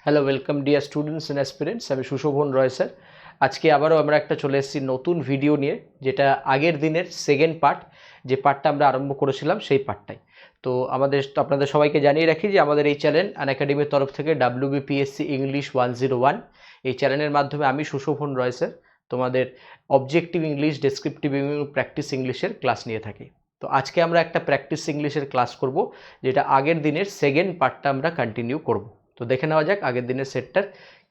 Hello, welcome dear students and aspirants. আমি সুশোভন রয় sir. আজকে আবারও আমরা একটা চলে এসেছি নতুন ভিডিও নিয়ে, যেটা আগের দিনের সেকেন্ড পার্ট। যে পার্টটা আমরা আরম্ভ করেছিলাম সেই পার্টটাই। তো আপনাদের সবাইকে জানিয়ে রাখি যে আমাদের এই চ্যানেল আনএকাডেমির তরফ থেকে WBPSC ইংলিশ 101 এই চ্যানেলের মাধ্যমে আমি সুশোভন রয় স্যার তোমাদের অবজেক্টিভ ইংলিশ, ডেসক্রিপটিভ এবং প্র্যাকটিস ইংলিশের ক্লাস নিয়ে থাকি। তো আজকে আমরা একটা প্র্যাকটিস ইংলিশের ক্লাস করব, যেটা আগের দিনের সেকেন্ড পার্টটা আমরা কন্টিনিউ করব। তো দেখে নেওয়া যাক আগের দিনের সেটটার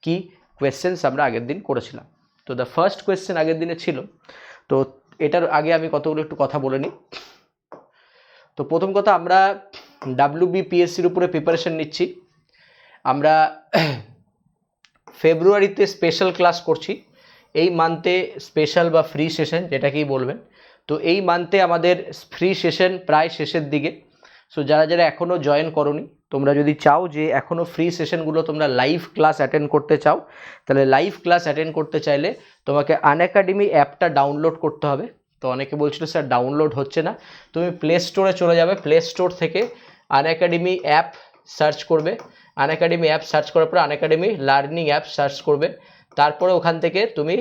কি কোয়েশ্চেন্স আমরা আগের দিন করেছিলাম। তো দ্য ফার্স্ট কোয়েশ্চেন আগের দিনে ছিল, তো এটার আগে আমি কতগুলো একটু কথা বলে নিই। তো প্রথম কথা, আমরা WBPSCর উপরে প্রিপারেশন নিচ্ছি। আমরা ফেব্রুয়ারিতে স্পেশাল ক্লাস করছি। এই মান্থে স্পেশাল বা ফ্রি সেশন যেটাকেই বলবেন। তো এই মান্থে আমাদের ফ্রি সেশন প্রায় শেষের দিকে। সো যারা যারা এখনও জয়েন করোনি, তোমরা যদি চাও যে এখনও ফ্রি সেশনগুলো তোমরা লাইভ ক্লাস অ্যাটেন্ড করতে চাও, তাহলে লাইভ ক্লাস অ্যাটেন্ড করতে চাইলে তোমাকে আনএকাডেমি অ্যাপটা ডাউনলোড করতে হবে। তো অনেকে বলছিল স্যার ডাউনলোড হচ্ছে না। তুমি প্লে স্টোরে চলে যাবে, প্লে স্টোর থেকে আনএকাডেমি অ্যাপ সার্চ করবে। আনএকাডেমি অ্যাপ সার্চ করার পর আনএকাডেমি লার্নিং অ্যাপ সার্চ করবে। তারপরে ওখান থেকে তুমি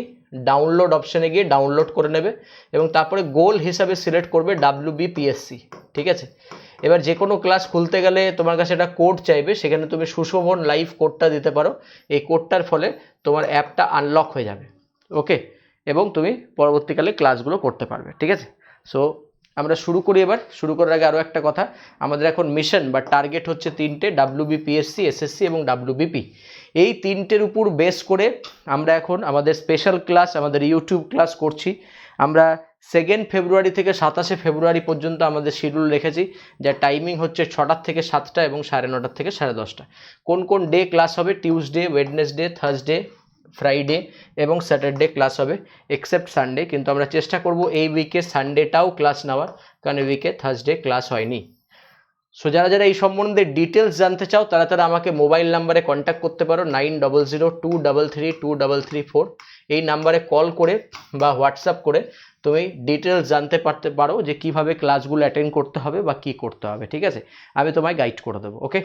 ডাউনলোড অপশানে গিয়ে ডাউনলোড করে নেবে এবং তারপরে গোল হিসাবে সিলেক্ট করবে WBPSC। ঠিক আছে, এবার যে কোনো ক্লাস খুলতে গেলে তোমার কাছে একটা কোড চাইবে, সেখানে তুমি সুশোভন লাইভ কোডটা দিতে পারো। এই কোডটার ফলে তোমার অ্যাপটা আনলক হয়ে যাবে। ওকে, এবং তুমি পরবর্তীকালে ক্লাসগুলো করতে পারবে। ঠিক আছে, সো আমরা শুরু করি। এবার শুরু করার আগে আরও একটা কথা, আমাদের এখন মিশন বা টার্গেট হচ্ছে তিনটে, WBPSC, SSC এবং WBP। এই তিনটের উপর বেস করে আমরা এখন আমাদের স্পেশাল ক্লাস, আমাদের ইউটিউব ক্লাস করছি। আমরা 2 ফেব্রুয়ারি থেকে 27 ফেব্রুয়ারি পর্যন্ত আমাদের শিডিউল রেখেছি, যার টাইমিং হচ্ছে 6টা থেকে 7টা এবং 9:30 থেকে 10:30। কোন কোন ডে ক্লাস হবে? টিউসডে, ওয়েডনেসডে, থার্সডে, ফ্রাইডে এবং স্যাটারডে ক্লাস হবে, এক্সেপ্ট সানডে। কিন্তু আমরা চেষ্টা করব এই উইকে সানডেটাও ক্লাস নেওয়ার, কারণ এই উইকে থার্সডে ক্লাস হয়নি। সো যারা যারা এই সম্বন্ধে ডিটেলস জানতে চাও, তারা তারা আমাকে মোবাইল নাম্বারে কন্ট্যাক্ট করতে পারো, 9002332334। এই নাম্বারে কল করে বা হোয়াটসঅ্যাপ করে তুমি ডিটেলস জানতে পারো যে কিভাবে ক্লাসগুলো অ্যাটেন্ড করতে হবে বা কি করতে হবে। ঠিক আছে, আমি তোমায় গাইড করে দেবো। ওকে,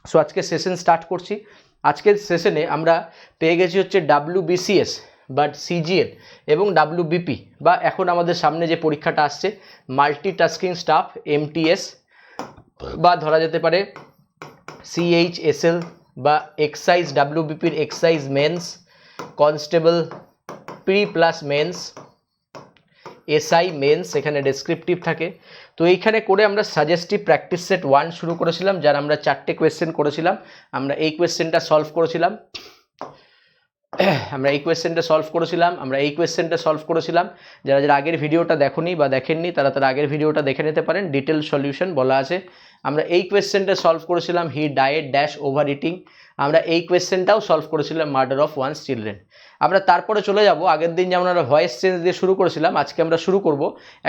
সো আজকে সেশন স্টার্ট করছি। আজকের সেশনে আমরা পেয়ে গেছি হচ্ছে WBCS বা CGL এবং WBP, বা এখন আমাদের সামনে যে পরীক্ষাটা আসছে মাল্টিটাস্কিং স্টাফ, MTS, বা ধরা যেতে পারে CHSL বা এক্সাইজ, WBPর excise mains, constable pre+ mains, SI mains, এখানে ডেসক্রিপটিভ থাকে। তো এইখানে করে আমরা সাজেস্টিভ প্র্যাকটিস সেট 1 শুরু করেছিলাম, যার আমরা 4টে কোয়েশ্চেন করেছিলাম। আমরা এই কোয়েশ্চেনটা সলভ করেছিলাম, যারা যারা আগের ভিডিওটা দেখোনি বা দেখেননি, তারা তারা আগের ভিডিওটা দেখে নিতে পারেন, ডিটেল সলিউশন বলা আছে। আমরা এই কোয়েশ্চেনটা সলভ করেছিলাম, he died dash over eating. আমরা এই কোয়েশ্চেনটাও সলভ করেছিলাম, মার্ডার অফ ওয়ান্স চিলড্রেন। আমরা তারপরে চলে যাব, আগের দিন যেমন আমরা ভয়েস চেঞ্জ দিয়ে শুরু করেছিলাম, আজকে আমরা শুরু করব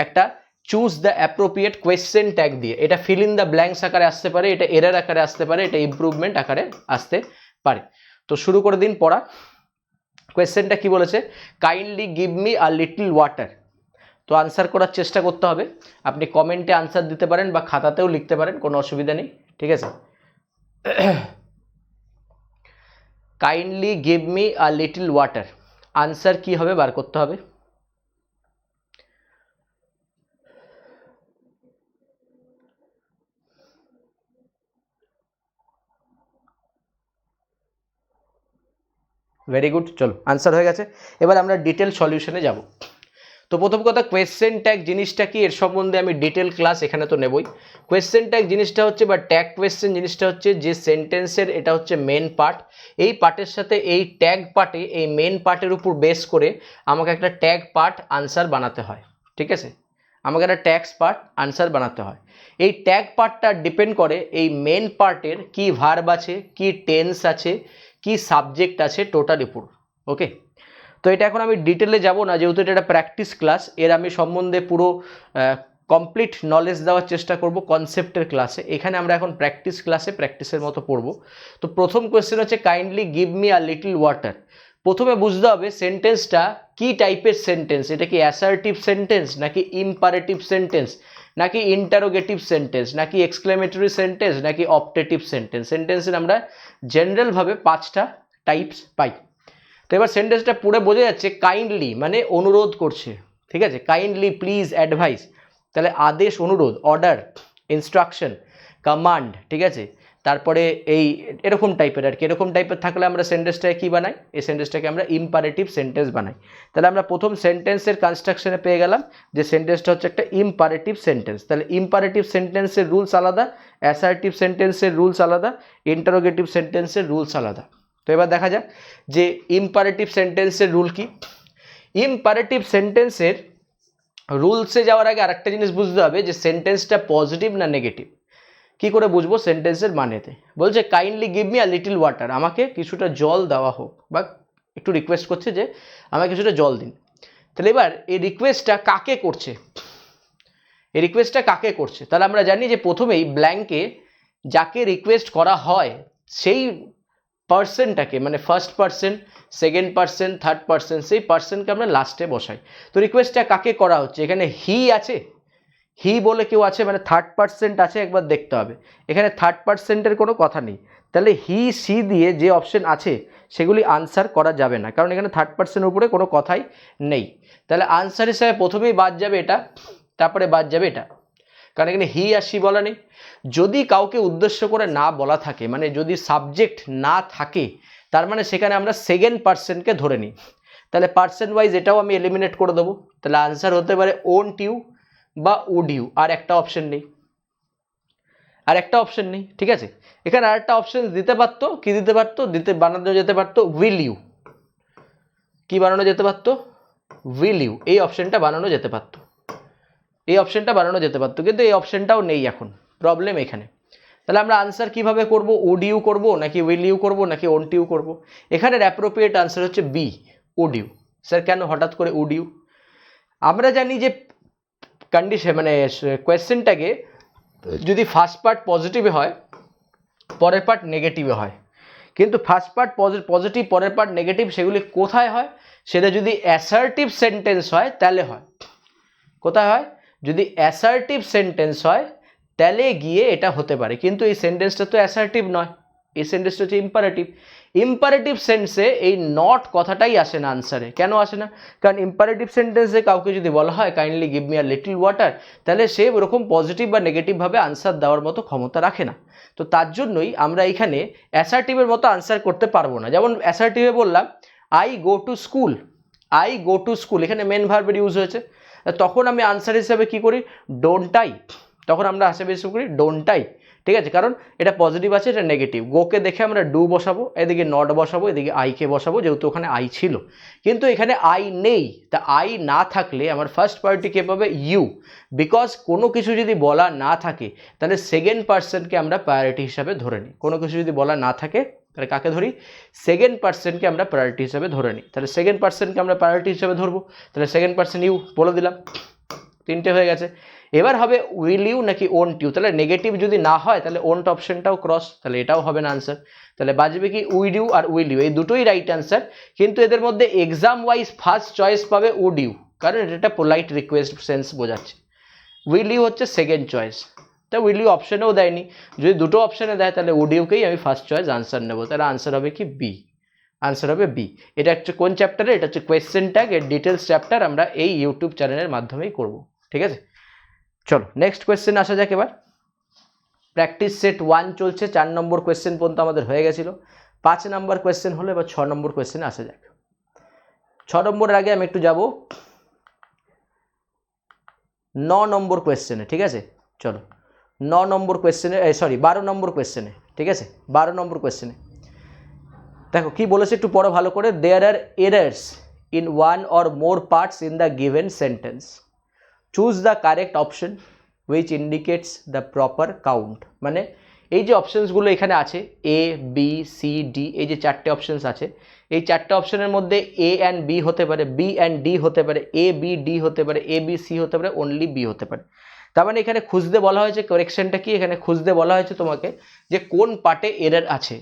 একটা choose the appropriate question tag দিয়ে। এটা ফিল ইন দ্য ব্ল্যাঙ্কস আকারে আসতে পারে, এটা এরর আকারে আসতে পারে, এটা ইমপ্রুভমেন্ট আকারে আসতে পারে। তো শুরু করে দিন পড়া। কোয়েশ্চেনটা কি বলেছে? Kindly give me a little water. তো আনসার করার চেষ্টা করতে হবে। আপনি কমেন্টে আনসার দিতে পারেন বা খাতাতেও লিখতে পারেন, কোনো অসুবিধা নেই। ঠিক আছে, kindly give me a little water, answer কি হবে বার করতে হবে। ভেরি গুড, চলো আনসার হয়ে গেছে। এবার আমরা ডিটেল সলিউশনে যাব। তো প্রথম কথা, কোয়েশ্চেন ট্যাগ জিনিসটা কি, এর সম্বন্ধে আমি ডিটেল ক্লাস এখানে তো নেবই। কোয়েশ্চেন ট্যাগ জিনিসটা হচ্ছে, বা ট্যাগ কোয়েশ্চেন জিনিসটা হচ্ছে, যে সেন্টেন্সের এটা হচ্ছে মেন পার্ট, এই পার্টের সাথে এই ট্যাগ পার্টে, এই মেন পার্টের উপর বেস করে আমাকে একটা ট্যাগ পার্ট আনসার বানাতে হয়। ঠিক আছে, আমাকে একটা ট্যাগ পার্ট আনসার বানাতে হয়। এই ট্যাগ পার্টটা ডিপেন্ড করে এই মেন পার্টের কি ভার্ব আছে, কি টেন্স আছে, কি সাবজেক্ট আছে টোটাল উপর। ওকে, তো এটা এখন আমি ডিটেলে যাব না, যেহেতু এটা একটা প্র্যাকটিস ক্লাস, এর আমি সম্বন্ধে পুরো কমপ্লিট নলেজ দেওয়ার চেষ্টা করব কনসেপ্টের ক্লাসে। এখানে আমরা এখন প্র্যাকটিস ক্লাসে প্র্যাকটিসের মতো পড়ব। তো প্রথম কোয়েশ্চেন হচ্ছে kindly give me a little water. প্রথমে বুঝতে হবে সেন্টেন্সটা কি টাইপের সেন্টেন্স, এটা কি অ্যাসার্টিভ সেন্টেন্স নাকি ইম্পারেটিভ সেন্টেন্স নাকি ইন্টারোগেটিভ সেন্টেন্স, নাকি এক্সক্লেমেটরি সেন্টেন্স, নাকি অপটেটিভ সেন্টেন্স। সেন্টেন্সের আমরা জেনারেলভাবে 5টা টাইপস পাই। তো এবার সেন্টেন্সটা পুরো বোঝা যাচ্ছে, কাইন্ডলি মানে অনুরোধ করছে, ঠিক আছে, কাইন্ডলি, প্লিজ, অ্যাডভাইস, তাহলে আদেশ, অনুরোধ, অর্ডার, ইনস্ট্রাকশন, কমান্ড, ঠিক আছে, তারপরে এই এরকম টাইপের আর কি। এরকম টাইপের থাকলে আমরা সেন্টেন্সটাকে কী বানাই, এই সেন্টেন্সটাকে আমরা ইম্পারেটিভ সেন্টেন্স বানাই। তাহলে আমরা প্রথম সেন্টেন্সের কনস্ট্রাকশনে পেয়ে গেলাম যে সেন্টেন্সটা হচ্ছে একটা ইম্পারেটিভ সেন্টেন্স। তাহলে ইম্পারেটিভ সেন্টেন্সের রুলস আলাদা, অ্যাসার্টিভ সেন্টেন্সের রুলস আলাদা, ইন্টারোগেটিভ সেন্টেন্সের রুলস আলাদা। তো এবার দেখা যাক যে ইম্পারেটিভ সেন্টেন্সের রুল কি। ইম্পারেটিভ সেন্টেন্সের রুলসে যাওয়ার আগে আরেকটা জিনিস বুঝতে হবে যে সেন্টেন্সটা পজিটিভ না নেগেটিভ। কি করে বুঝবো সেন্টেন্সের মানেতে? বলছে kindly give me a little water, আমাকে কিছুটা জল দেওয়া হোক, বা একটু রিকোয়েস্ট করছে যে আমাকে কিছুটা জল দিন। তাহলে এবার এই রিকোয়েস্টটা কাকে করছে, এই রিকোয়েস্টটা কাকে করছে? তাহলে আমরা জানি যে প্রথমেই ব্ল্যাঙ্কে যাকে রিকোয়েস্ট করা হয় সেই পার্সনটাকে, মানে first person, second person, third person, সেই পার্সনকে আমরা লাস্টে বসাই। তো রিকোয়েস্টটা কাকে করা হচ্ছে? এখানে হি আছে, হি বলে কেউ আছে, মানে থার্ড পার্সেন্ট আছে, একবার দেখতে হবে। এখানে থার্ড পার্সেন্টের কোনো কথা নেই। তাহলে হি সি দিয়ে যে অপশন আছে সেগুলি আনসার করা যাবে না, কারণ এখানে থার্ড পার্সনের উপরে কোনো কথাই নেই। তাহলে আনসার হিসাবে প্রথমেই বাদ যাবে এটা, তারপরে বাদ যাবে এটা, কারণ এখানে হি আর সি বলা নেই। যদি কাউকে উদ্দেশ্য করে না বলা থাকে, মানে যদি সাবজেক্ট না থাকে, তার মানে সেখানে আমরা সেকেন্ড পার্সনকে ধরে নিই। তাহলে পার্সন ওয়াইজ এটাও আমি এলিমিনেট করে দেবো। তাহলে আনসার হতে পারে ওন্ট ইউ বা উড ইউ, আর একটা অপশন নেই, আর একটা অপশন নেই, ঠিক আছে। এখানে আর একটা অপশন দিতে পারতো, কি দিতে পারতো, বানানো যেতে পারতো উইল ইউ। কি বানানো যেতে পারতো? উইল ইউ, এই অপশনটা বানানো যেতে পারতো, এই অপশনটা বানানো যেতে পারতো, কিন্তু এই অপশনটাও নেই এখন, প্রবলেম এখানে। তাহলে আমরা আনসার কিভাবে করব? উড ইউ করবো, নাকি উইল ইউ করবো, নাকি ওন্ট ইউ করবো? এখানের অ্যাপ্রোপ্রিয়েট আনসার হচ্ছে বি, উড ইউ। স্যার কেন হঠাৎ করে উড ইউ? আমরা জানি যে কন্ডিশন, মানে কোয়েশ্চেনটাকে যদি ফার্স্ট পার্ট পজিটিভে হয়, পরের পার্ট নেগেটিভে হয়, কিন্তু ফার্স্ট পার্ট পজিটিভ, পরের পার্ট নেগেটিভ, সেগুলি কোথায় হয়? সেটা যদি অ্যাসার্টিভ সেন্টেন্স হয় তাহলে হয়। কোথায় হয়? যদি অ্যাসার্টিভ সেন্টেন্স হয় তাহলে গিয়ে এটা হতে পারে, কিন্তু এই সেন্টেন্সটা তো অ্যাসার্টিভ নয়, এই সেন্টেন্সটা হচ্ছে ইম্পারেটিভ। ইম্পারেটিভ সেন্সে এই নট কথাটাই আসে না আনসারে। কেন আসে না? কারণ ইম্পারেটিভ সেন্টেন্সে কাউকে যদি বলা হয় kindly give me a little water, তাহলে সে ওরকম পজিটিভ বা নেগেটিভভাবে আনসার দেওয়ার মতো ক্ষমতা রাখে না। তো তার জন্যই আমরা এখানে অ্যাসার্টিভের মতো আনসার করতে পারবো না। যেমন অ্যাসার্টিভে বললাম I go to school, I go to school, এখানে মেন ভার্বের ইউজ হয়েছে, তখন আমি আনসার হিসাবে কি করি? ডোন্ট আই, তখন আমরা হিসাবে করি ডোন্ট আই, ঠিক আছে, কারণ এটা পজিটিভ আছে, এটা নেগেটিভ। গোকে দেখে আমরা ডু বসাবো, এদিকে নট বসাবো, এদিকে আইকে বসাবো, যেহেতু ওখানে আই ছিল, কিন্তু এখানে আই নেই। তা আই না থাকলে আমার ফার্স্ট পার্টি কে পাবে? ইউ। বিকজ কোনো কিছু যদি বলা না থাকে তাহলে সেকেন্ড পার্সনকে আমরা প্রায়োরিটি হিসাবে ধরে নিই। কোনো কিছু যদি বলা না থাকে তাহলে কাকে ধরি? সেকেন্ড পার্সনকে আমরা প্রায়োরিটি হিসাবে ধরে নিই। তাহলে সেকেন্ড পার্সনকে আমরা প্রায়োরিটি হিসাবে ধরবো, তাহলে সেকেন্ড পার্সন ইউ বলে দিলাম, তিনটে হয়ে গেছে। এবার হবে উইল ইউ নাকি ওন্ট ইউ। তাহলে নেগেটিভ যদি না হয় তাহলে ওন্ট অপশনটাও ক্রস, তাহলে এটাও হবে না আনসার। তাহলে বাজবে কি? উইড ইউ আর উইল ইউ, এই দুটোই রাইট আনসার, কিন্তু এদের মধ্যে এক্সাম ওয়াইজ ফার্স্ট চয়েস পাবে উড ইউ, কারণ এটা পোলাইট রিকোয়েস্ট সেন্স বোঝাচ্ছে। উইল ইউ হচ্ছে সেকেন্ড চয়েস, তা উইল ইউ অপশনেও দেয়নি, যদি দুটো অপশনে দেয় তাহলে উড ইউকেই আমি ফার্স্ট চয়েস আনসার নেবো। তাহলে আনসার হবে কি? বি, আনসার হবে বি। এটা হচ্ছে কোন চ্যাপ্টারে? এটা হচ্ছে কোয়েশ্চেন ট্যাগ এর ডিটেলস চ্যাপ্টার, আমরা এই ইউটিউব চ্যানেলের মাধ্যমেই করব, ঠিক আছে। চলো নেক্সট কোয়েশ্চেন আসা যাক। এবার প্র্যাকটিস সেট 1 চলছে, 4 নম্বর কোয়েশ্চেন পর্যন্ত আমাদের হয়ে গেছিল, 5 নম্বর কোয়েশ্চেন হলো, এবার 6 নম্বর কোয়েশ্চেনে আসা যাক। 6 নম্বরের আগে আমি একটু যাব 9 নম্বর কোয়েশ্চেনে, ঠিক আছে। চলো 9 নম্বর কোয়েশ্চেনে, সরি 12 নম্বর কোয়েশ্চেনে, ঠিক আছে। 12 নম্বর কোয়েশ্চেনে দেখো কি বলেছে, একটু পড়ো ভালো করে। There are errors in one or more parts in the given sentence, choose the correct option which indicates the proper count. মানে এই যে অপশনসগুলো এখানে আছে এ বি সি ডি, এই যে 4টে অপশনস আছে, এই 4টে অপশনের মধ্যে এ অ্যান্ড বি হতে পারে, বি অ্যান্ড ডি হতে পারে, এ বি ডি হতে পারে, এ বি সি হতে পারে, অনলি বি হতে পারে। তার মানে এখানে খুঁজতে বলা হয়েছে, কারেকশনটা কি? এখানে খুঁজতে বলা হয়েছে তোমাকে যে কোন পার্টে এরর আছে,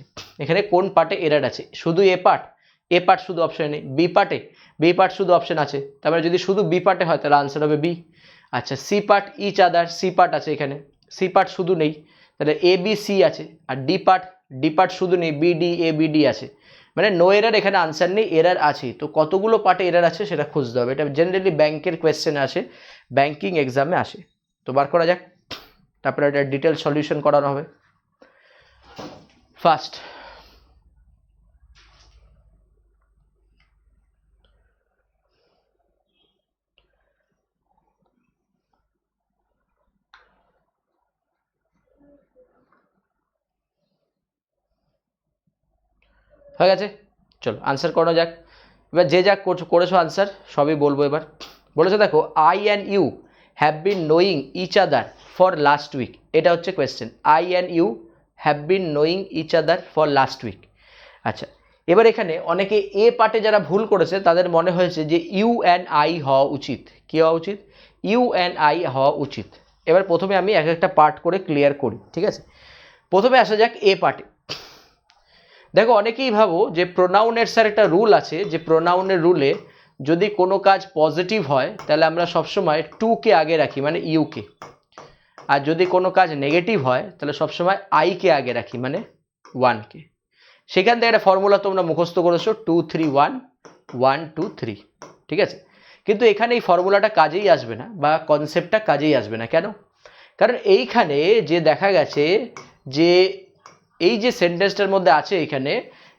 এখানে কোন পার্টে এরর আছে। শুধু এ পার্ট শুধু অপশন নেই, বি পার্ট শুধু অপশন আছে। তার মানে যদি শুধু বি পার্টে হয় তাহলে আনসার হবে বি, আচ্ছা C part each other, C part আছে এখানে, সি পার্ট শুধু নেই, তাহলে এ বি সি আছে, আর ডি পার্ট শুধু নেই, B D A B D আছে, মানে নো এরার, এখানে আনসার নেই, এরার আছে। তো কতগুলো পার্টে এরার আছে সেটা খুঁজতে হবে, এটা জেনারেলি ব্যাংকের কোয়েশ্চেনে আসে, ব্যাংকিং এক্সামে আসে। তো বার করা যাক, তারপরে এটা ডিটেল সলিউশন করানো হবে। ফার্স্ট হয়ে গেছে, চলো আনসার করানো যাক। এবার যে যা করেছো আনসার সবই বলবো। এবার বলেছে দেখো, I and you have been knowing each other for last week, এটা হচ্ছে question, I and you have been knowing each other for last week. আচ্ছা এবার এখানে অনেকে এ পার্টে যারা ভুল করেছে তাদের মনে হয়েছে যে ইউ অ্যান্ড আই হওয়া উচিত, কী হওয়া উচিত, ইউ অ্যান্ড আই হওয়া উচিত। এবার প্রথমে আমি এক একটা পার্ট করে ক্লিয়ার করি, ঠিক আছে। প্রথমে আসা যাক এ পার্টে। দেখো অনেকেই ভাবো যে প্রোনাউনের স্যার একটা রুল আছে, যে প্রোনাউনের রুলে যদি কোনো কাজ পজিটিভ হয় তাহলে আমরা সবসময় টুকে আগে রাখি, মানে ইউকে, আর যদি কোনো কাজ নেগেটিভ হয় তাহলে সবসময় আইকে আগে রাখি, মানে ওয়ানকে। সেখান থেকে একটা ফর্মুলা তোমরা মুখস্থ করেছো, 2 3 1 1 2 3, ঠিক আছে। কিন্তু এখানে এই ফর্মুলাটা কাজেই আসবে না, বা কনসেপ্টটা কাজেই আসবে না। কেন? কারণ এইখানে যে দেখা গেছে যে এই যে সেন্টেন্সটার মধ্যে আছে এখানে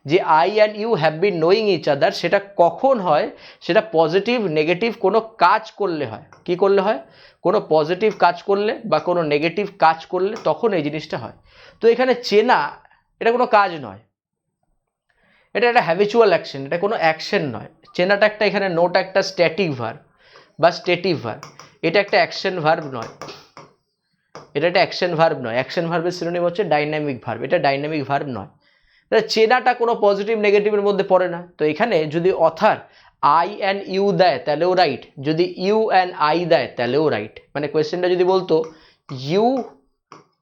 যে I and you have been knowing each other, সেটা কখন হয়, সেটা পজিটিভ নেগেটিভ কোনো কাজ করলে হয়। কি করলে হয়? কোনো পজিটিভ কাজ করলে বা কোনো নেগেটিভ কাজ করলে তখন এই জিনিসটা হয়। তো এখানে চেনা এটা কোনো কাজ নয়, এটা একটা হ্যাবিচুয়াল অ্যাকশন, এটা কোনো অ্যাকশন নয়। চেনাটা একটা, এখানে নোটা একটা স্ট্যাটিক ভার্ব বা স্টেটিভ ভার্ব, এটা একটা অ্যাকশন ভার্ব নয়, এটা একটা অ্যাকশন ভার্ব নয়। অ্যাকশন ভার্বের সিনোনিম হচ্ছে ডাইনামিক ভার্ব, এটা ডাইনামিক ভার্ব নয়। চেনাটা কোনো পজিটিভ নেগেটিভের মধ্যে পড়ে না। তো এখানে যদি অথার আই অ্যান্ড ইউ দেয় তাহলেও রাইট, যদি ইউ অ্যান্ড আই দেয় তাহলেও রাইট। মানে কোয়েশ্চেনটা যদি বলতো ইউ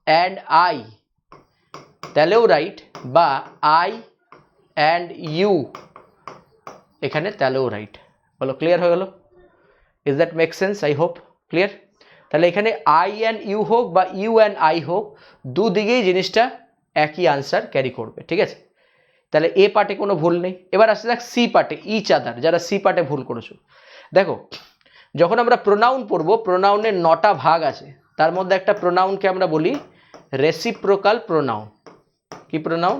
অ্যান্ড আই তাহলেও রাইট, বা আই অ্যান্ড ইউ এখানে তাহলেও রাইট। বলো ক্লিয়ার হয়ে গেল? Is that make sense? I hope clear. তাহলে এখানে আই অ্যান্ড ইউ হোক বা ইউ অ্যান্ড আই হোক, দুদিকেই জিনিসটা একই আনসার ক্যারি করবে, ঠিক আছে। তাহলে এ পার্টে কোনো ভুল নেই। এবার আসতে যাক সি পার্টে, ইচ আদার, যারা সি পার্টে ভুল করেছো। দেখো যখন আমরা প্রোনাউন পড়বো, প্রোনাউনের 9টা ভাগ আছে, তার মধ্যে একটা প্রোনাউনকে আমরা বলি রেসিপ্রোকাল প্রোনাউন। কি প্রোনাউন?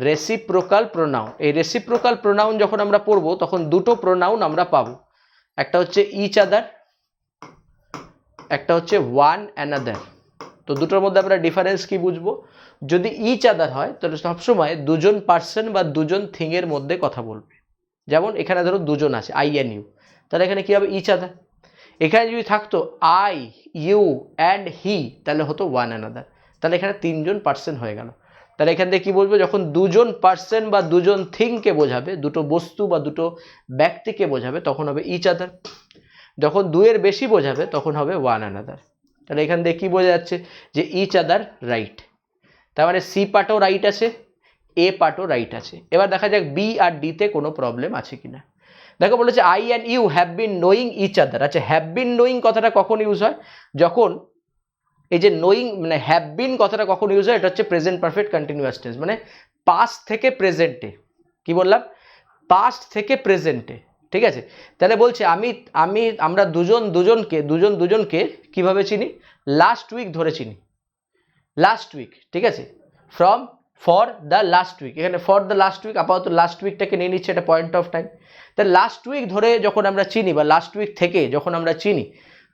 Reciprocal pronoun. এই রেসিপ্রোকাল প্রোনাউন যখন আমরা পড়বো তখন দুটো প্রোনাউন আমরা পাবো, একটা হচ্ছে ইচ আদার, একটা হচ্ছে ওয়ান অ্যানাদার। তো দুটোর মধ্যে আমরা ডিফারেন্স কি বুঝবো? যদি ইচ আদার হয় তাহলে সবসময় দুজন পার্সন বা দুজন থিংয়ের মধ্যে কথা বলবে। যেমন এখানে ধরো দুজন আছে, আই অ্যান্ড ইউ, তাহলে এখানে কি হবে? Each other. এখানে যদি থাকতো আই ইউ অ্যান্ড হি তাহলে হতো ওয়ান অ্যানাদার, তাহলে এখানে তিনজন পার্সন হয়ে গেল। তাহলে এখান থেকে কি বলবো? যখন দুজন পার্সন বা দুজন থিংকে বোঝাবে, দুটো বস্তু বা দুটো ব্যক্তিকে বোঝাবে, তখন হবে ইচ আদার। যখন দুয়ের বেশি বোঝাবে তখন হবে ওয়ান অ্যানাদার। তাহলে এখান থেকে কি বোঝা যাচ্ছে? যে ইচ আদার রাইট। তার মানে সি পার্টও রাইট আছে, এ পার্টও রাইট আছে। এবার দেখা যাক বি আর ডিতে কোনো প্রবলেম আছে কিনা। দেখো বলেছে I and you have been knowing each other. আচ্ছা হ্যাভ বিন নোয়িং কথাটা কখন ইউজ হয়? যখন এই যে নোয়িং মানে হ্যাভ বিন কথাটা কখন ইউজ হয়? এটা হচ্ছে প্রেজেন্ট পারফেক্ট কন্টিনিউয়াস টেন্স, মানে পাস্ট থেকে প্রেজেন্টে। কি বললাম? পাস্ট থেকে প্রেজেন্টে, ঠিক আছে। তাহলে বলছে আমরা দুজনকে কিভাবে চিনি? লাস্ট উইক ধরে চিনি, লাস্ট উইক, ঠিক আছে। ফর দ্য লাস্ট উইক, এখানে ফর দ্য লাস্ট উইক, আপাতত লাস্ট উইকটাকে নিয়ে নিচ্ছে, এটা পয়েন্ট অফ টাইম। তাহলে লাস্ট উইক ধরে যখন আমরা চিনি বা লাস্ট উইক থেকে যখন আমরা চিনি,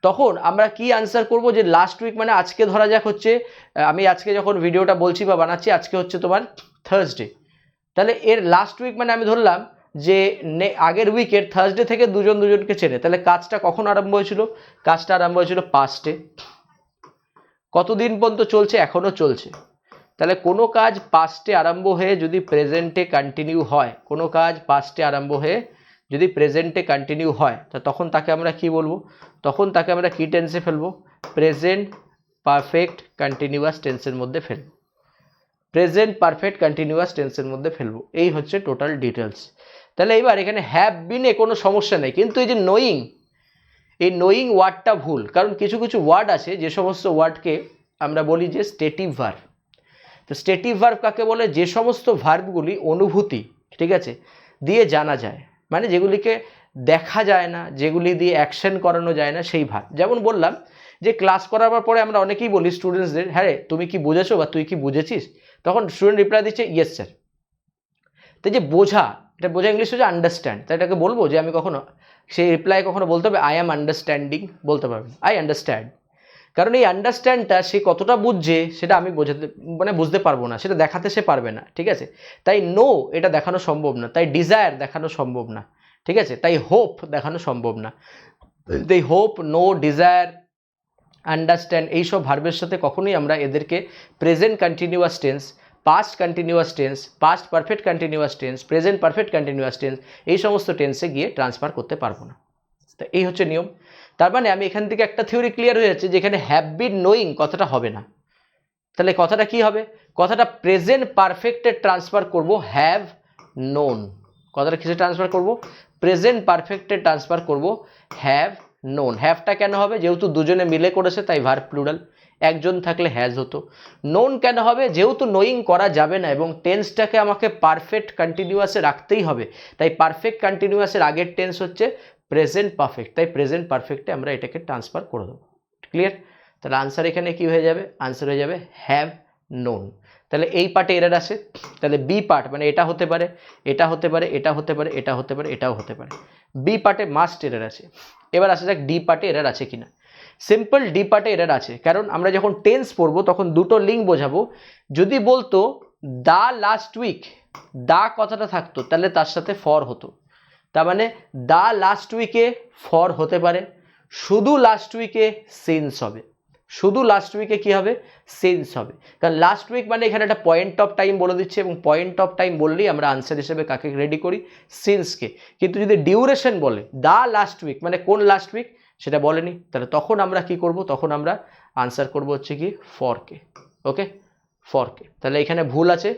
তখন আমরা কি আনসার করব? যে লাস্ট উইক মানে আজকে ধরা যাক হচ্ছে, আমি আজকে যখন ভিডিওটা বলছি বা বানাচ্ছি, আজকে হচ্ছে তোমার থার্সডে। তাহলে এর লাস্ট উইক মানে আমি ধরলাম যে আগের উইকের থার্সডে থেকে দুজনকে চেনে। তাহলে কাজটা কখন আরম্ভ হয়েছিল? কাজটা আরম্ভ হয়েছিল পাস্টে। কতদিন পর্যন্ত চলছে? এখনো চলছে। তাহলে কোনো কাজ পাস্টে আরম্ভ হয়ে যদি প্রেজেন্টে কন্টিনিউ হয়, কোনো কাজ পাস্টে আরম্ভ হয়ে যদি প্রেজেন্টে কন্টিনিউ হয়, তা তখন তাকে আমরা কি বলবো? তখন তাকে আমরা কি টেন্সে ফেলবো? প্রেজেন্ট পারফেক্ট কন্টিনিউয়াস টেন্সের মধ্যে ফেলবো, প্রেজেন্ট পারফেক্ট কন্টিনিউয়াস টেন্সের মধ্যে ফেলবো। এই হচ্ছে টোটাল ডিটেলস। তাহলে এবার এখানে হ্যাভ বিনে কোনো সমস্যা নেই, কিন্তু এই যে নোয়িং, এই নোয়িং ওয়ার্ডটা ভুল, কারণ কিছু কিছু ওয়ার্ড আছে যে সমস্ত ওয়ার্ডকে আমরা বলি যে স্টেটিভ ভার্ব। তো স্টেটিভ ভার্ব কাকে বলে? যে সমস্ত ভার্বগুলি অনুভূতি, ঠিক আছে, দিয়ে জানা যায়, মানে যেগুলিকে দেখা যায় না, যেগুলি দিয়ে অ্যাকশন করানো যায় না, সেই ভার্ব। যেমন বললাম যে ক্লাস করাবার পরে আমরা অনেকেই বলি স্টুডেন্টসদের, হ্যাঁ রে তুমি কি বুঝেছো বা তুই কি বুঝেছিস, তখন স্টুডেন্ট রিপ্লাই দিচ্ছে ইয়েস স্যার। তো যে বোঝা, এটা বোঝা ইংলিশ হচ্ছে আন্ডারস্ট্যান্ড, তাই এটাকে বলবো যে আমি কখনো সেই রিপ্লাই কখনো বলতে হবে আই অ্যাম আন্ডারস্ট্যান্ডিং, বলতে পারবেন আই আন্ডারস্ট্যান্ড, কারণ এই আন্ডারস্ট্যান্ডটা সে কতটা বুঝছে সেটা আমি বোঝাতে মানে বুঝতে পারবো না, সেটা দেখাতে সে পারবে না, ঠিক আছে। তাই নো এটা দেখানো সম্ভব না, তাই ডিজায়ার দেখানো সম্ভব না, ঠিক আছে, তাই হোপ দেখানো সম্ভব না। তাই হোপ, নো, ডিজায়ার, আন্ডারস্ট্যান্ড এইসব ভার্বের সাথে কখনোই আমরা এদেরকে present continuous tense, past continuous tense, past perfect continuous tense, present perfect continuous tense এই সমস্ত টেন্সে গিয়ে ট্রান্সফার করতে পারবো না। তো এই হচ্ছে নিয়ম। তার মানে আমি এখান থেকে একটা থিওরি ক্লিয়ার হয়ে যাচ্ছে যে এখানে হ্যাভ বিন নোয়িং কথাটা হবে না। তাহলে কথাটা কি হবে? কথাটা প্রেজেন্ট পারফেক্টে ট্রান্সফার করব হ্যাভ নোন। কথাটা কিসে ট্রান্সফার করব? প্রেজেন্ট পারফেক্টে ট্রান্সফার করব হ্যাভ নোন। হ্যাভটা কেন হবে? যেহেতু দুজনে মিলে করেছে তাই ভার্ব প্লুরাল, একজন থাকলে হ্যাজ হতো। নোন কেন হবে? যেহেতু নোয়িং করা যাবে না এবং টেন্সটাকে আমাকে পারফেক্ট কন্টিনিউয়াসে রাখতেই হবে, তাই পারফেক্ট কন্টিনিউয়াসের আগের টেন্স হচ্ছে প্রেজেন্ট পারফেক্ট, তাই প্রেজেন্ট পারফেক্টে আমরা এটাকে ট্রান্সফার করে দেবো। ক্লিয়ার? তাহলে আনসার এখানে কি হয়ে যাবে? আনসার হয়ে যাবে হ্যাভ নোন। তাহলে এই পার্টে এরার আছে, তাহলে বি পার্ট মানে এটা হতে পারে, এটা হতে পারে, এটা হতে পারে, এটা হতে পারে, এটাও হতে পারে। বি পার্টে মাস্ট এরার আছে। এবার আসা যাক ডি পার্টে এরার আছে কিনা। সিম্পল ডি পার্টে এরার আছে, কারণ আমরা যখন টেন্স পড়বো তখন দুটো লিঙ্ক বোঝাবো। যদি বলতো দা লাস্ট উইক, দা কথাটা থাকতো তাহলে তার সাথে ফর হতো, তার মানে দা লাস্ট উইকে ফর হতে পারে, শুধু লাস্ট উইকে সিন্স হবে, শুধু লাস্ট উইকে কি হবে? সিন্স হবে। কারণ লাস্ট উইক মানে এখানে একটা পয়েন্ট অফ টাইম বলে দিচ্ছে এবং পয়েন্ট অফ টাইম বললেই আমরা আনসার হিসেবে কাকে রেডি করি? সিন্সকে। কিন্তু যদি ডিউরেশন বলে দা লাস্ট উইক মানে কোন লাস্ট উইক সেটা বলেনি, তাহলে তখন আমরা কি করব? তখন আমরা আনসার করব হচ্ছে কি ফরকে। ওকে, ফরকে। তাহলে এখানে ভুল আছে,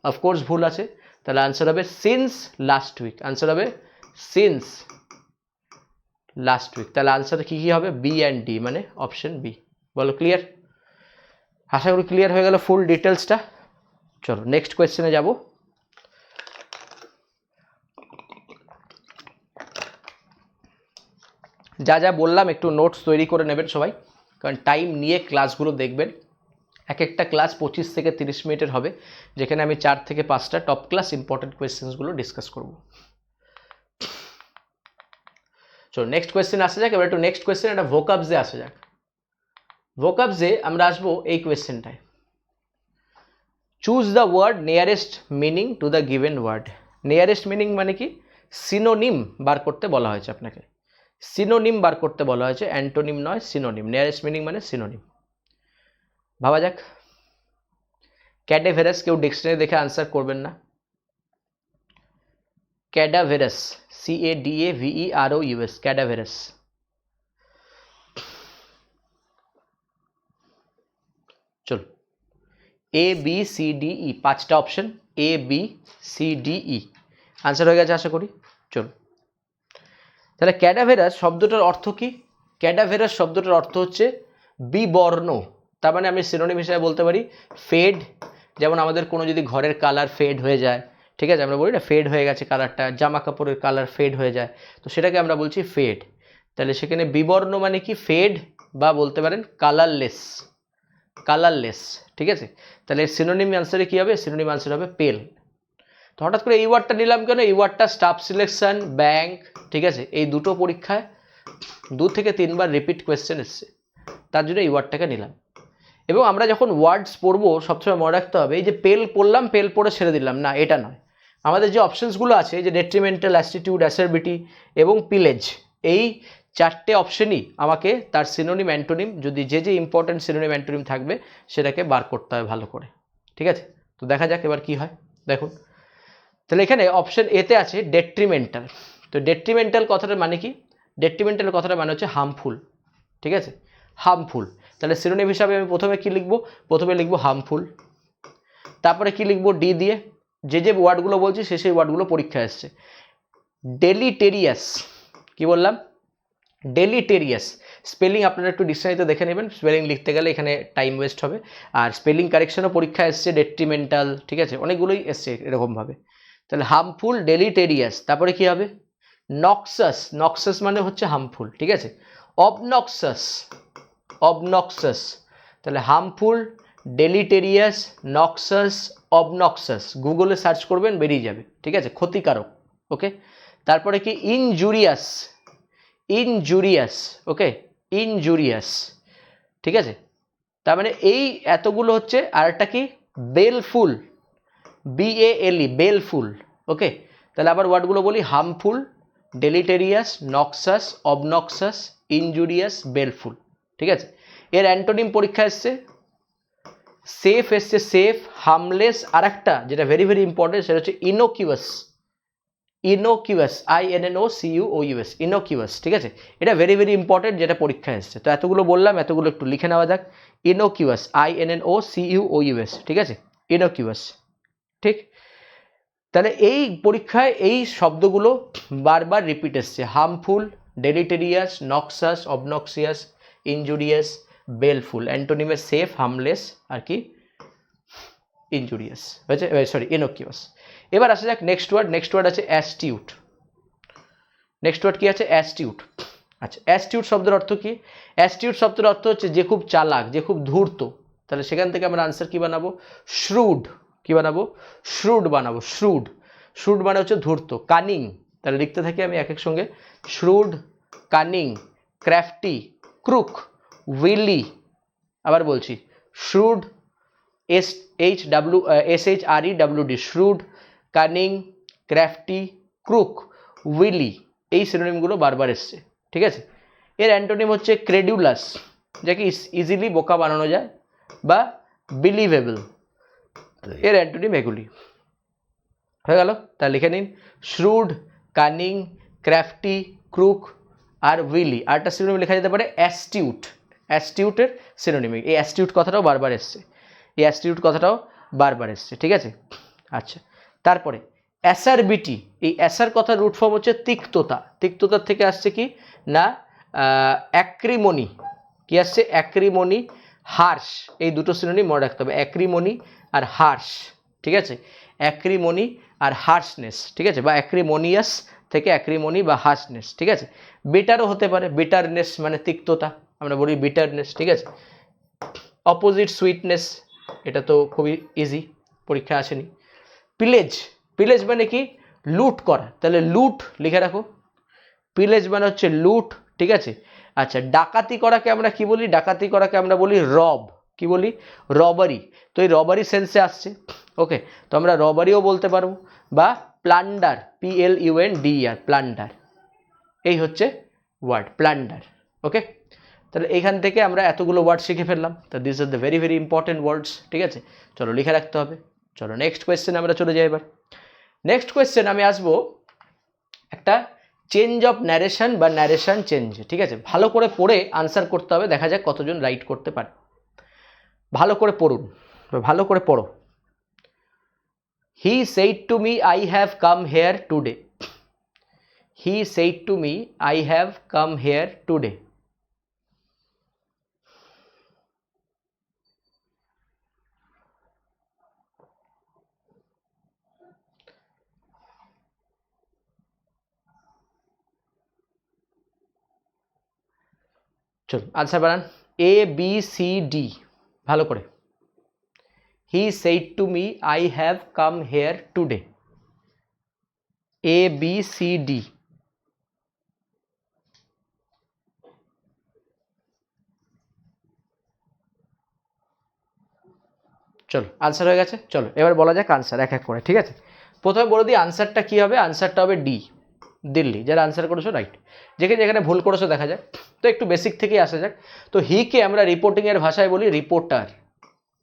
অফকোর্স ভুল আছে, তাহলে আনসার হবে সিন্স লাস্ট উইক। আনসার হবে সিন্স লাস্ট উইক। তাহলে আনসার কি কি হবে? বি অ্যান্ড ডি, মানে অপশন বি। বলো ক্লিয়ার? আশা করি ক্লিয়ার হয়ে গেল ফুল ডিটেলসটা। চলো নেক্সট কোয়েশ্চেনে যাব। যা যা বললাম একটু নোটস তৈরি করে নেবেন সবাই, কারণ টাইম নিয়ে ক্লাসগুলো দেখবেন। এক একটা ক্লাস 25 থেকে 30 মিনিটের হবে, যেখানে আমি 4 থেকে 5টা টপ ক্লাস ইম্পর্টেন্ট কোয়েশ্চেন্সগুলো ডিসকাস করব। চলো নেক্সট কোয়েশ্চেন আসা যাক। এবার একটু নেক্সট কোয়েশ্চেন একটা ভোকাবসে আসা যাক। ভোকাবসে আমরা আসবো এই কোয়েশ্চেনটায়, choose the word nearest meaning to the given word. Nearest meaning মানে কি? সিনোনিম বার করতে বলা হয়েছে আপনাকে, সিনোনিম বার করতে বলা হয়েছে, অ্যান্টোনিম নয়, সিনোনিম। নিয়ারেস্ট মিনিং মানে সিনোনিম। ভাবা যাক। ক্যাডাভেরাস, কেউ ডিকশনারি দেখে আনসার করবেন না। ক্যাডাভেরাস, CADAVEROUS, ক্যাডাভেরাস। চলো ABCDE, 5টা অপশন, ABCDE আনসার হয়ে গেছে আশা করি। চলো তাহলে ক্যাডাভেরাস শব্দটার অর্থ কি? ক্যাডাভেরাস শব্দটার অর্থ হচ্ছে বিবর্ণ। তার মানে আমি সিনোনিম হিসেবে বলতে পারি ফেড। যেমন আমাদের কোনো যদি ঘরের কালার ফেড হয়ে যায়, ঠিক আছে, আমরা বলি না ফেড হয়ে গেছে কালারটা, জামা কাপড়ের কালার ফেড হয়ে যায়, তো সেটাকে আমরা বলছি ফেড। তাহলে সেখানে বিবর্ণ মানে কি? ফেড, বা বলতে পারেন কালারলেস, কালারলেস, ঠিক আছে। তাহলে সিনোনিম আনসারে কি হবে? সিনোনিম আনসার হবে পেল। তো হঠাৎ করে এই ওয়ার্ডটা নিলাম কেন? এই ওয়ার্ডটা স্টাফ সিলেকশন, ব্যাংক, ঠিক আছে, এই দুটো পরীক্ষায় 2 থেকে 3 বার রিপিট কোয়েশ্চেন এসছে, তার জন্য এই ওয়ার্ডটাকে নিলাম। এবং আমরা যখন ওয়ার্ডস পড়বো সবসময় মনে রাখতে হবে এই যে পেল পড়লাম, পেল পড়ে ছেড়ে দিলাম না, এটা নয়। আমাদের যে অপশনসগুলো আছে, এই যে ডেট্রিমেন্টাল, অ্যাস্টিটিউড, অ্যাসারবিটি এবং পিলেজ, এই 4টে অপশনই আমাকে তার সিনোনিম, অ্যান্টোনিম, যদি যে যে ইম্পর্টেন্ট সিনোনিম অ্যান্টোনিম থাকবে সেটাকে বার করতে হবে ভালো করে, ঠিক আছে। তো দেখা যাক এবার কি হয়। দেখুন তাহলে এখানে অপশন এতে আছে ডেট্রিমেন্টাল। তো ডেট্রিমেন্টাল কথাটার মানে কি? ডেট্রিমেন্টাল কথাটার মানে হচ্ছে হার্মফুল, ঠিক আছে, হার্মফুল। তাহলে সিনোনিম হিসাবে আমি প্রথমে কি লিখবো? প্রথমে লিখবো হার্মফুল, তারপরে কি লিখবো? ডি দিয়ে। যে যে ওয়ার্ডগুলো বলছি সেই ওয়ার্ডগুলো পরীক্ষায় আসছে। ডেলিটেরিয়াস, কি বললাম? ডেলিটেরিয়াস স্পেলিং আপনারা একটু ডিকশনারিতে দেখে নেবেন, স্পেলিং লিখতে গেলে এখানে টাইম ওয়েস্ট হবে। আর স্পেলিং কারেকশনও পরীক্ষা এসছে, ডেট্রিমেন্টাল, ঠিক আছে, অনেকগুলোই এসছে এরকমভাবে। তাহলে হার্মফুল, ডেলিটেরিয়াস, তারপরে কি হবে নক্সাস, নক্সাস মানে হচ্ছে হার্মফুল, ঠিক আছে। অবনক্সাস, অবনক্সাস, তাহলে হার্মফুল, ডেলিটেরিয়াস, নক্সাস, অবনক্সাস, গুগলে সার্চ করবেন বেরিয়ে যাবে, ঠিক আছে, ক্ষতিকারক। ওকে, তারপরে কি ইনজুরিয়াস, ইনজুরিয়াস, ওকে, ইনজুরিয়াস, ঠিক আছে। তার মানে এই এতগুলো হচ্ছে। আর একটা কি বেলফুল, BALE, বেলফুল, ওকে। তাহলে আবার ওয়ার্ডগুলো বলি, হার্মফুল, ডেলিটেরিয়াস, নক্সাস, অবনক্সাস, ইনজুরিয়াস, বেলফুল, ঠিক আছে। এর অ্যান্টোনিম পরীক্ষা এসছে, সেফ এসছে, সেফ, হার্মলেস, আর একটা যেটা ভেরি ভেরি ইম্পর্টেন্ট সেটা হচ্ছে ইনোকিউয়াস, ইনোকিউয়াস, INNOCUOUS, ইনোকিউয়াস, ঠিক আছে। এটা ভেরি ভেরি ইম্পর্টেন্ট, যেটা পরীক্ষা এসছে। তো এতগুলো বললাম, এতগুলো একটু লিখে নেওয়া যাক। ইনোকিউয়াস, INNOCUOUS, ঠিক আছে, ইনোকিউয়াস, ঠিক। তাহলে এই পরীক্ষায় এই শব্দগুলো বারবার রিপিট এসছে, harmful, deleterious, noxious, obnoxious, injurious, baleful, অ্যান্টোনিমে সেফ, হার্মলেস, আর কি ইনজুরিয়াস হয়েছে, সরি ইনোকিউয়াস। এবার আসা যাক নেক্সট ওয়ার্ড। নেক্সট ওয়ার্ড আছে অ্যাস্টিউট। নেক্সট ওয়ার্ড কি আছে, অ্যাস্টিউট। আচ্ছা, অ্যাস্টিউট শব্দের অর্থ কি? অ্যাস্টিউট শব্দের অর্থ হচ্ছে যে খুব চালাক, যে খুব ধূর্ত। তাহলে সেখান থেকে আমরা আনসার কি বানাবো, শ্রুড, কি বানাবো, শ্রুড বানাবো, শ্রুড। শ্রুড মানে হচ্ছে ধূর্ত। কানিং, তাহলে লিখতে থাকি আমি এক এক সঙ্গে, শ্রুড, কানিং, ক্র্যাফটি, ক্রুক, উইলি। আবার বলছি, শ্রুড, SHREWD, শ্রুড, কানিং, ক্র্যাফটি, ক্রুক, উইলি, এই সিনোনিমগুলো বারবার এসছে, ঠিক আছে। এর অ্যান্টোনিম হচ্ছে ক্রেডুলাস, যাকে ইজিলি বোকা বানানো যায়, বা বিলিভেবল, এর অ্যান্টোনিম এগুলি হয়ে গেল। তা লিখে নিন, শ্রুড, কানিং, ক্র্যাফটি, ক্রুক আর উইলি। আরেকটা সিনোনিম লেখা যেতে পারে অ্যাস্টিউট, অ্যাস্টিউটের সিনোনিম। এই অ্যাস্টিউট কথাটাও বারবার এসছে, এই অ্যাস্টিউট কথাটাও বারবার এসছে, ঠিক আছে। আচ্ছা, তারপরে অ্যাসারবিটি। এই অ্যাসার কথার রুট ফর্ম হচ্ছে তিক্ততা। তিক্ততার থেকে আসছে কি না অ্যাক্রিমনি, কি আসছে অ্যাক্রিমনি, হার্শ, এই দুটো সিনোনিম মনে রাখতে হবে, অ্যাক্রিমনি আর হার্শ, ঠিক আছে, অ্যাক্রিমনি আর হার্শনেস, ঠিক আছে, বা অ্যাক্রিমোনিয়াস থেকে অ্যাক্রিমনি বা হার্শনেস, ঠিক আছে। বিটারও হতে পারে, বিটারনেস মানে তিক্ততা, আমরা বলি বিটারনেস, ঠিক আছে। অপোজিট সুইটনেস, এটা তো খুবই ইজি, পরীক্ষা আসেনি। পিলেজ, পিলেজ মানে কি লুট করা, তাহলে লুট লিখে রাখো, পিলেজ মানে হচ্ছে লুট, ঠিক আছে। আচ্ছা, ডাকাতি করাকে আমরা কি বলি, ডাকাতি করাকে আমরা বলি রব, কি বলি, রবারি। তো এই রবারি সেন্সে আসছে, ওকে। তো আমরা রবারিও বলতে পারবো, বা প্লান্ডার, PLUNDER, প্লান্ডার, এই হচ্ছে ওয়ার্ড প্লান্ডার, ওকে। তাহলে এইখান থেকে আমরা এতগুলো ওয়ার্ড শিখে ফেললাম। তো this are the very very important words, ঠিক আছে, চলো লিখে রাখতে হবে। চলো নেক্সট কোয়েশ্চেন আমরা চলে যাই। এবার নেক্সট কোয়েশ্চেন আমি আসবো একটা চেঞ্জ অফ ন্যারেশন বা ন্যারেশন চেঞ্জ, ঠিক আছে। ভালো করে পড়ে আনসার করতে হবে, দেখা যাক কতজন রাইট করতে পারে। ভালো করে পড়ুন, ভালো করে পড়ো। He said to me I have come here today. He said to me I have come here today. চলো আনসার বানান, ABCD, ভালো করে। He said to me I have come here today, ABCD। চলো আনসার হয়ে গেছে। চলো এবার বলা যাক আনসার এক এক করে, ঠিক আছে। প্রথমে বলে দিই আনসারটা কি হবে। আনসারটা হবে ডি, দিল্লি। যারা আনসার করেছো রাইট, যেখানে যেখানে ভুল করেছো দেখা যাক। তো একটু বেসিক থেকেই আসা যাক। তো হিকে আমরা রিপোর্টিংয়ের ভাষায় বলি রিপোর্টার,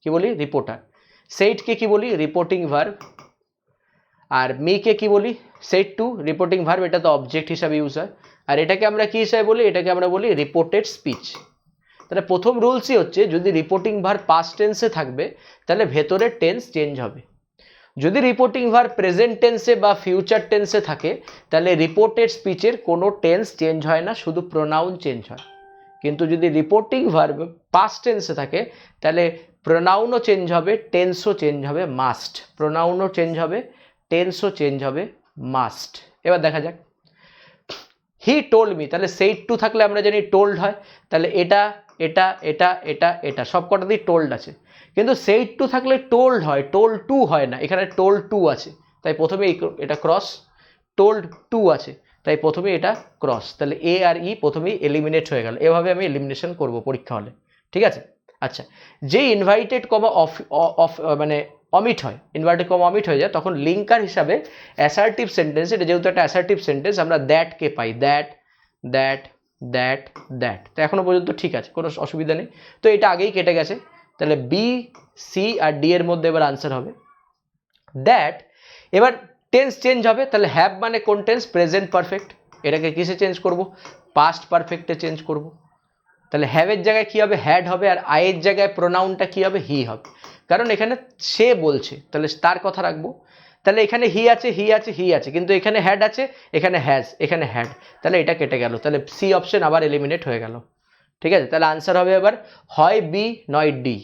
কি বলি রিপোর্টার। সেইটকে কি বলি রিপোর্টিং ভার্ব। আর মিকে কি বলি সেট টু, রিপোর্টিং ভার্ব, এটা তো অবজেক্ট হিসাবে ইউজ হয়। আর এটাকে আমরা কি হিসাবে বলি, এটাকে আমরা বলি রিপোর্টেড স্পিচ। তাহলে প্রথম রুলসই হচ্ছে যদি রিপোর্টিং ভার্ব পাস্ট টেন্সে থাকবে তাহলে ভেতরের টেন্স চেঞ্জ হবে। যদি রিপোর্টিং ভার্ব প্রেজেন্ট টেন্সে বা ফিউচার টেন্সে থাকে তাহলে রিপোর্টেড স্পিচের কোনো টেন্স চেঞ্জ হয় না, শুধু প্রোনাউন চেঞ্জ হয়। কিন্তু যদি রিপোর্টিং ভার্ব পাস্ট টেন্সে থাকে তাহলে প্রোনাউনও চেঞ্জ হবে, টেন্সও চেঞ্জ হবে, মাস্ট। প্রোনাউনও চেঞ্জ হবে, টেন্সও চেঞ্জ হবে, মাস্ট। এবার দেখা যাক, হি টোল্ড মি, তাহলে সেইড টু থাকলে আমরা জানি টোল্ড হয়, তাহলে এটা এটা এটা এটা এটা সব কটাতেই টোল্ড আছে। কিন্তু সেইড টু থাকলে টোল্ড হয়, টোল্ড টু হয় না, এখানে টোল্ড টু আছে তাই প্রথমে এটা ক্রস, টোল্ড টু আছে তাই প্রথমে এটা ক্রস, তাহলে এ আর ই প্রথমেই এলিমিনেট হয়ে গেল। এভাবে আমি এলিমিনেশন করব পরীক্ষা হলে, ঠিক আছে। আচ্ছা, যে ইনভাইটেড কমা অফ মানে অমিট হয়, ইনভার্টেড কমা অমিট হয়ে যায়, তখন লিঙ্কার হিসাবে অ্যাসার্টিভ সেন্টেন্স, এটা যেহেতু একটা অ্যাসার্টিভ সেন্টেন্স, আমরা দ্যাটকে পাই, দ্যাট দ্যাট দ্যাট দ্যাট। তো এখনো পর্যন্ত ঠিক আছে, কোনো অসুবিধা নেই। তো এটা আগেই কেটে গেছে, তাহলে বি, সি আর ডি এর মধ্যে এবার আনসার হবে দ্যাট। এবার টেন্স চেঞ্জ হবে, তাহলে হ্যাভ মানে কোন টেন্স? Present perfect. এটাকে কিসে চেঞ্জ করব? পাস্ট পারফেক্টে চেঞ্জ করব। তাহলে হ্যাভের জায়গায় কি হবে? হ্যাড হবে, আর আয়ের জায়গায় প্রোনাউনটা কি হবে? হি হবে, কারণ এখানে সে বলছে, তাহলে তার কথা রাখবো। তাহলে এখানে হি আছে, হি আছে, হি আছে, কিন্তু এখানে হ্যাড আছে, এখানে হ্যাজ, এখানে হ্যাড, তাহলে এটা কেটে গেল, তাহলে সি অপশন আবার এলিমিনেট হয়ে গেল, ঠিক আছে। তাহলে আনসার হবে এবার হয় বি নয় ডি।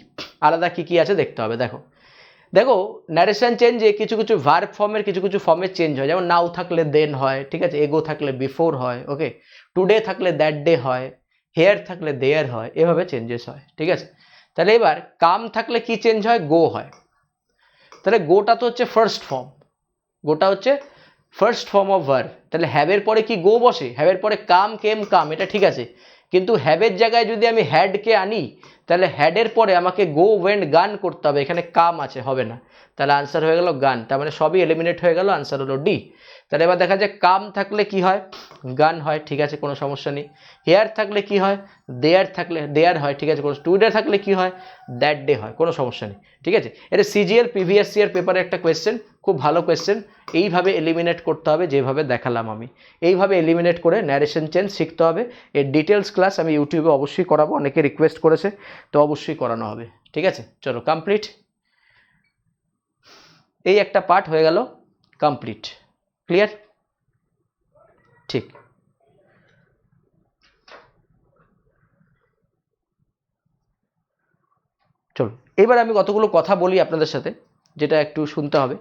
আলাদা কি কি আছে দেখতে হবে। দেখো দেখো ন্যারেশন চেঞ্জে কিছু কিছু ভার্ব ফর্মের কিছু কিছু ফর্মের চেঞ্জ হয়, যেমন নাও থাকলে দেন হয়, ঠিক আছে, এগো থাকলে বিফোর হয়, ওকে, টুডে থাকলে দ্যাট ডে হয়, হেয়ার থাকলে দেয়ার হয়, এভাবে চেঞ্জেস হয়, ঠিক আছে। তাহলে এবার কাম থাকলে কি চেঞ্জ হয়? গো হয়। তাহলে গোটা তো হচ্ছে ফার্স্ট ফর্ম, গোটা হচ্ছে ফার্স্ট ফর্ম অফ ভার্ব, তাহলে হ্যাভের পরে কি গো বসে? হ্যাভের পরে কাম, কেম, কাম, এটা ঠিক আছে, কিন্তু হ্যাভের জায়গায় যদি আমি হ্যাডকে আনি তাহলে হ্যাডের পরে আমাকে গো, ওয়েন্ট, গান করতে হবে, এখানে কাম আছে, হবে না, তাহলে আনসার হয়ে গেল গান। তার মানে সবই এলিমিনেট হয়ে গেল, আনসার হলো ডি। তাহলে এবার দেখা যায় কাম থাকলে কি হয়? গান হয়, ঠিক আছে, কোনো সমস্যা নেই। হেয়ার থাকলে কি হয়? দেয়ার থাকলে দেয়ার হয়, ঠিক আছে, কোনো টুডে থাকলে কি হয়? দ্যাট ডে হয়, কোনো সমস্যা নেই, ঠিক আছে। এটা সিজিএল প্রিভিয়াস ইয়ার পেপারে একটা কোয়েশ্চেন, খুব ভালো কোয়েশ্চেন। এইভাবে এলিমিনেট করতে হবে যেভাবে দেখালাম আমি, এইভাবে এলিমিনেট করে ন্যারেশন চেঞ্জ শিখতে হবে। এর ডিটেলস ক্লাস আমি ইউটিউবে অবশ্যই করাবো, অনেকে রিকোয়েস্ট করেছে, তো অবশ্যই করানো হবে, ঠিক আছে। চলো কমপ্লিট, এই একটা পার্ট হয়ে গেল কমপ্লিট, ক্লিয়ার, ঠিক। চলো এবার আমি কতগুলো কথা বলি আপনাদের সাথে, যেটা একটু শুনতে হবে।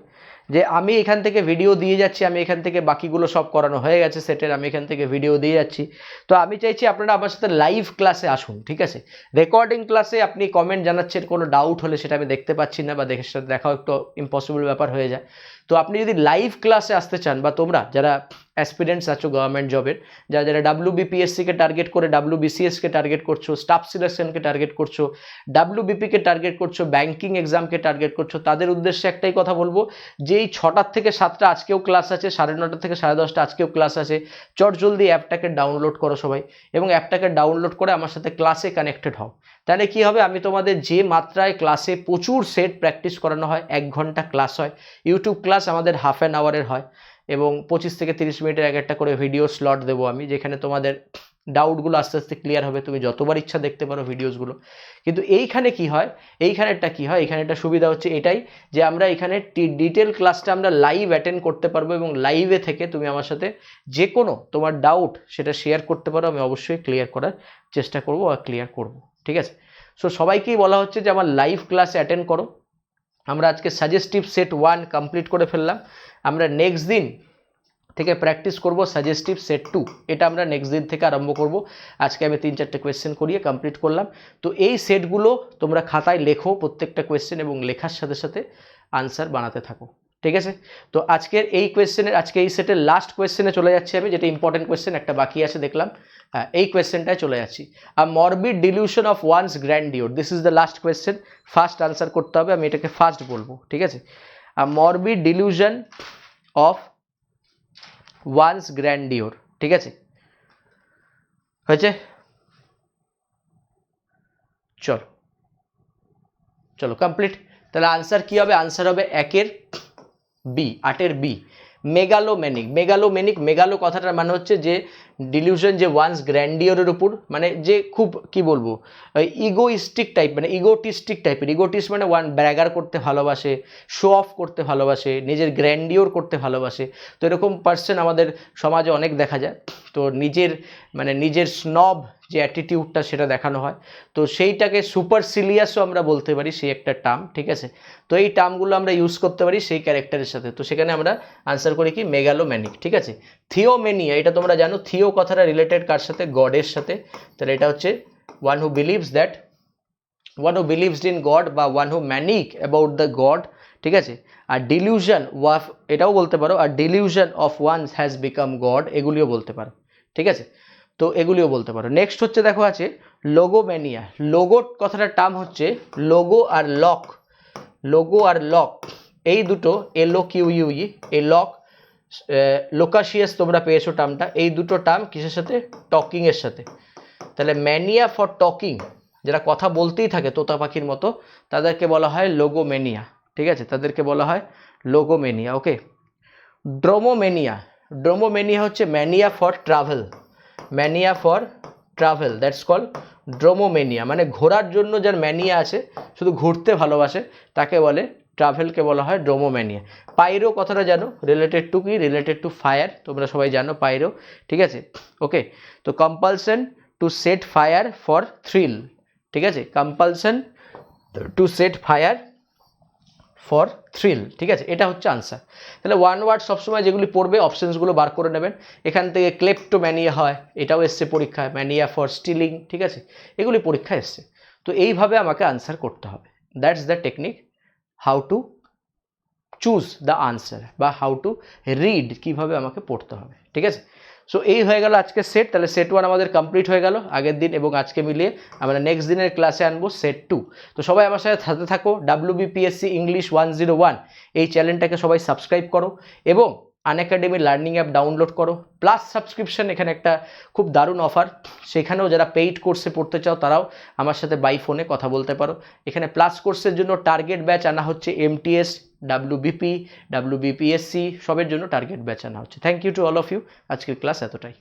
যে আমি এখান থেকে ভিডিও দিয়ে যাচ্ছি, আমি এখান থেকে বাকিগুলো সব করানো হয়ে গেছে সেটের, আমি এখান থেকে ভিডিও দিয়ে যাচ্ছি। তো আমি চাইছি আপনারা আমার সাথে লাইভ ক্লাসে আসুন, ঠিক আছে। রেকর্ডিং ক্লাসে আপনি কমেন্ট জানাচ্ছেন, কোনো ডাউট হলে সেটা আমি দেখতে পাচ্ছি না, বা দেখে সাথে দেখাও একটু ইম্পসিবল ব্যাপার হয়ে যায়। তো আপনি যদি লাইভ ক্লাসে আসতে চান, বা তোমরা যারা অ্যাসপিরেন্টস আছো গভর্নমেন্ট জবের, যারা যারা WBPSCকে টার্গেট করে WBCSকে টার্গেট করছো, স্টাফ সিলেকশনকে টার্গেট করছো, WBPকে টার্গেট করছো, ব্যাংকিং এক্সামকে টার্গেট করছো, তাদের উদ্দেশ্যে একটাই কথা বলবো যে এই 6টা থেকে 7টা আজকেও ক্লাস আছে, 9:30 থেকে 10:30 আজকেও ক্লাস আছে। চট জলদি অ্যাপটাকে ডাউনলোড করো সবাই, এবং অ্যাপটাকে ডাউনলোড করে আমার সাথে ক্লাসে কানেক্টেড হও। তাহলে কি হবে? আমি তোমাদের যে মাত্রায় ক্লাসে প্রচুর সেট প্র্যাকটিস করানো হয়, 1 ঘন্টা ক্লাস হয়, ইউটিউব ক্লাস আমাদের হাফ অ্যান আওয়ারের হয়, এবং 25 থেকে 30 মিনিটের এক একটা করে ভিডিও স্লট দেবো আমি, যেখানে তোমাদের ডাউটগুলো আস্তে আস্তে ক্লিয়ার হবে, তুমি যতবার ইচ্ছা দেখতে পারো ভিডিওসগুলো। কিন্তু এইখানে কি হয়, এইখানেরটা কি হয়, এইখানে একটা সুবিধা হচ্ছে এটাই যে আমরা এখানে ডিটেল ক্লাসটা আমরা লাইভ অ্যাটেন্ড করতে পারবো, এবং লাইভে থেকে তুমি আমার সাথে যে কোনো তোমার ডাউট সেটা শেয়ার করতে পারো, আমি অবশ্যই ক্লিয়ার করার চেষ্টা করবো আর ক্লিয়ার করব, ঠিক আছে। সো সবাইকেই বলা হচ্ছে যে আমার লাইভ ক্লাস অ্যাটেন্ড করো। আমরা আজকে সাজেস্টিভ সেট 1 কমপ্লিট করে ফেললাম, আমরা নেক্সট দিন থেকে প্র্যাকটিস করব সাজেস্টিভ সেট 2, এটা আমরা নেক্সট দিন থেকে আরম্ভ করব। আজকে আমি 3-4টে কোয়েশ্চেন করিয়ে কমপ্লিট করলাম। তো এই সেটগুলো তোমরা খাতায় লেখো প্রত্যেকটা কোয়েশ্চেন, এবং লেখার সাথে সাথে আনসার বানাতে থাকো, ঠিক আছে। তো আজকের এই কোয়েশ্চেনের, আজকে এই সেটের লাস্ট কোয়েশ্চেনে চলে যাচ্ছি আমি, যেটা ইম্পর্টেন্ট কোয়েশ্চেন, একটা বাকি আছে দেখলাম, হ্যাঁ এই কোয়েশ্চেনটায় চলে যাচ্ছি। A morbid delusion of one's grandeur, this is the last question, first answer করতে হবে, আমি এটাকে ফার্স্ট বলবো, ঠিক আছে। A morbid delusion of one's grandeur, ঠিক আছে, হয়েছে। চলো চলো কমপ্লিট। তাহলে আনসার কি হবে? আনসার হবে 1-এর বি, 8-এর বি, মেগালোম্যানিক, মেগালোম্যানিক, মেগালো কথাটার মানে হচ্ছে যে ডিলিউশন, যে ওয়ান্স গ্র্যান্ডিওরের উপর, মানে যে খুব কি বলবো ইগোইস্টিক টাইপ, মানে ইগোটিস্টিক টাইপের। ইগোটিস্ট মানে ওয়ান ব্র্যাগার করতে ভালোবাসে, শো অফ করতে ভালোবাসে, নিজের গ্র্যান্ডিওর করতে ভালোবাসে। তো এরকম পার্সন আমাদের সমাজে অনেক দেখা যায়। তো নিজের মানে নিজের স্নব যে অ্যাটিটিউডটা সেটা দেখানো হয়, তো সেইটাকে সুপারসিলিয়াসও আমরা বলতে পারি, সেই একটা টার্ম, ঠিক আছে। তো এই টার্মগুলো আমরা ইউজ করতে পারি সেই ক্যারেক্টারের সাথে। তো সেখানে আমরা আনসার করি কি মেগালোম্যানিক, ঠিক আছে। থিওমেনিয়া, এটা তোমরা জানো, থিও কথাটা রিলেটেড কার সাথে? গডের সাথে। তাহলে এটা হচ্ছে one who believes that, one who believes in God, বা one who manic about the God, ঠিক আছে। আর ডিলিউশন ওয়াফ, এটাও বলতে পারো। আর delusion of one's has become God, এগুলিও বলতে পারো, ঠিক আছে। তো এগুলিও বলতে পারো। নেক্সট হচ্ছে দেখো আছে লোগোম্যানিয়া। লোগো কথাটার টার্ম হচ্ছে লোগো আর লক। লোগো আর লক এই দুটো, LOQUE, এই লক লোকাশিয়াস তোমরা পেয়েছো টার্মটা। এই দুটো টার্ম কিসের সাথে? টকিংয়ের সাথে। তাহলে ম্যানিয়া ফর টকিং, যারা কথা বলতেই থাকে তোতা পাখির মতো, তাদেরকে বলা হয় লোগোমেনিয়া, ঠিক আছে, তাদেরকে বলা হয় লোগোমেনিয়া। ওকে। ড্রোমোমেনিয়া, ড্রোমোমেনিয়া হচ্ছে mania for travel, mania for travel, that's call dromomania. মানে ঘোরার জন্য যার ম্যানিয়া আছে, শুধু ঘুরতে ভালোবাসে, তাকে বলে, ট্রাভেলকে বলা হয় ড্রোমোম্যানিয়া। পাইরো কথাটা জানো, রিলেটেড টু কি? রিলেটেড টু ফায়ার, তোমরা সবাই জানো পাইরো, ঠিক আছে। ওকে। তো compulsion two set fire for thrill, ঠিক আছে, compulsion two set fire for thrill, ঠিক আছে, এটা হচ্ছে আনসার। তাহলে ওয়ান ওয়ার্ড সবসময় যেগুলি পড়বে অপশনসগুলো বার করে নেবেন। এখান থেকে ক্লেপ্টোম্যানিয়া হয়, এটাও এসছে পরীক্ষায়, ম্যানিয়া ফর স্টিলিং, ঠিক আছে, এগুলি পরীক্ষায় এসছে। তো এইভাবে আমাকে আনসার করতে হবে। That's the technique how to choose the answer, বা হাউ টু রিড, কীভাবে আমাকে পড়তে হবে, ঠিক আছে। সো এই হয়ে গেল আজকে সেট। তাহলে সেট 1 আমাদের কমপ্লিট হয়ে গেল আগের দিন এবং আজকে মিলিয়ে। আমরা নেক্সট দিনের ক্লাসে আনবো সেট 2। তো সবাই আমার সাথে থাকো। WBPSC ইংলিশ 101 এই চ্যানেলটাকে সবাই সাবস্ক্রাইব করো এবং আনএকাডেমি লার্নিং অ্যাপ ডাউনলোড করো। প্লাস সাবস্ক্রিপশন, এখানে একটা খুব দারুণ অফার, সেখানেও যারা পেইড কোর্সে পড়তে চাও তারাও আমার সাথে বাই ফোনে কথা বলতে পারো। এখানে প্লাস কোর্সের জন্য টার্গেট ব্যাচ আনা হচ্ছে, MTS, WBP, WBPSC সবের জন্য টার্গেট ব্যাচ আনা হচ্ছে। Thank you to all of you. আজকের ক্লাস এতটাই।